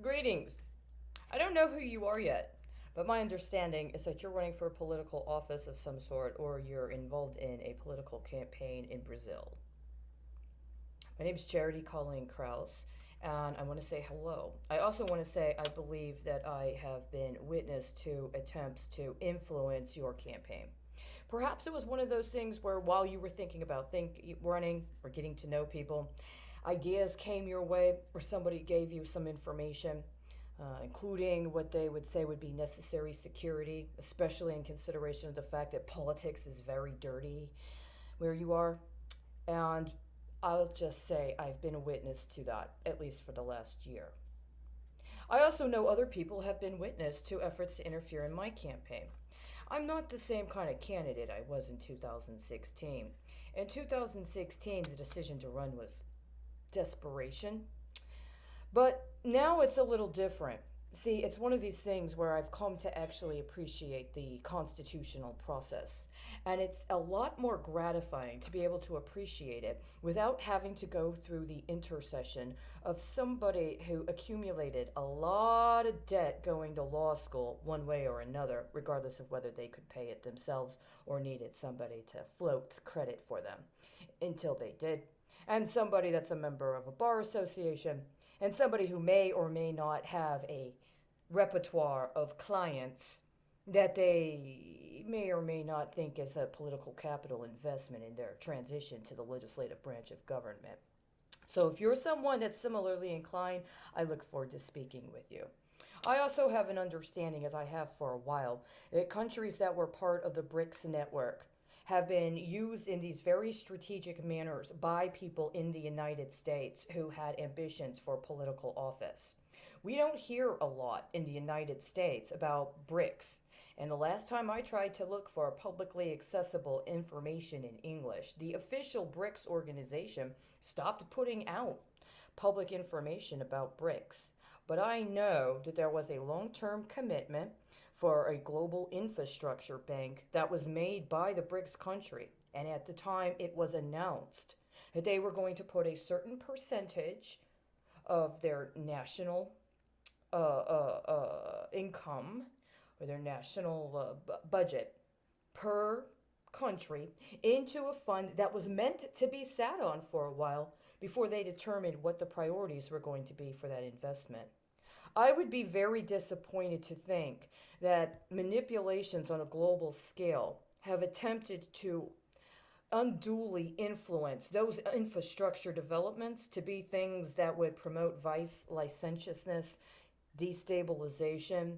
Greetings. I don't know who you are yet, but my understanding is that you're running for a political office of some sort or you're involved in a political campaign in Brazil. My name is Charity Colleen Crouse, and I want to say hello. I also want to say I believe that I have been witness to attempts to influence your campaign. Perhaps it was one of those things where while you were thinking about running or getting to know people, ideas came your way or somebody gave you some information, including what they would say would be necessary security, especially in consideration of the fact that politics is very dirty where you are. And I'll just say I've been a witness to that, at least for the last year. I also know other people have been witness to efforts to interfere in my campaign. I'm not the same kind of candidate I was in 2016. In 2016, the decision to run was desperation. But now it's a little different. See, it's one of these things where I've come to actually appreciate the constitutional process. And it's a lot more gratifying to be able to appreciate it without having to go through the intercession of somebody who accumulated a lot of debt going to law school one way or another, regardless of whether they could pay it themselves or needed somebody to float credit for them until they did. And somebody that's a member of a bar association, and somebody who may or may not have a repertoire of clients that they may or may not think is a political capital investment in their transition to the legislative branch of government. So if you're someone that's similarly inclined, I look forward to speaking with you. I also have an understanding, as I have for a while, that countries that were part of the BRICS network have been used in these very strategic manners by people in the United States who had ambitions for political office. We don't hear a lot in the United States about BRICS. And the last time I tried to look for publicly accessible information in English, the official BRICS organization stopped putting out public information about BRICS. But I know that there was a long term commitment for a global infrastructure bank that was made by the BRICS country. And at the time, it was announced that they were going to put a certain percentage of their national income or their national budget per country into a fund that was meant to be sat on for a while before they determined what the priorities were going to be for that investment. I would be very disappointed to think that manipulations on a global scale have attempted to unduly influence those infrastructure developments to be things that would promote vice, licentiousness, destabilization,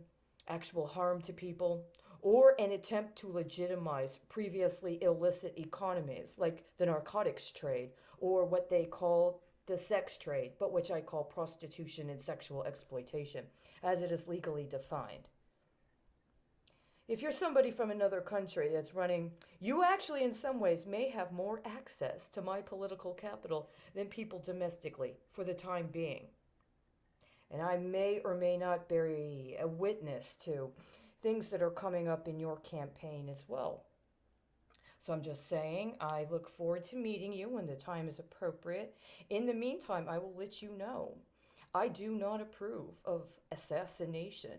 actual harm to people, or an attempt to legitimize previously illicit economies like the narcotics trade or what they call the sex trade, but which I call prostitution and sexual exploitation, as it is legally defined. If you're somebody from another country that's running, you actually, in some ways, may have more access to my political capital than people domestically for the time being. And I may or may not bear a witness to things that are coming up in your campaign as well. So I'm just saying, I look forward to meeting you when the time is appropriate. In the meantime, I will let you know I do not approve of assassination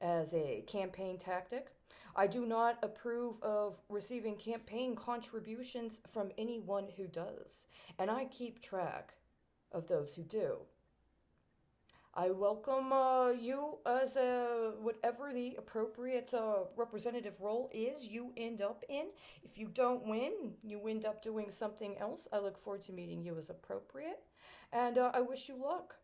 as a campaign tactic. I do not approve of receiving campaign contributions from anyone who does. And I keep track of those who do. I welcome you as whatever the appropriate representative role is you end up in. If you don't win, you end up doing something else. I look forward to meeting you as appropriate. And I wish you luck.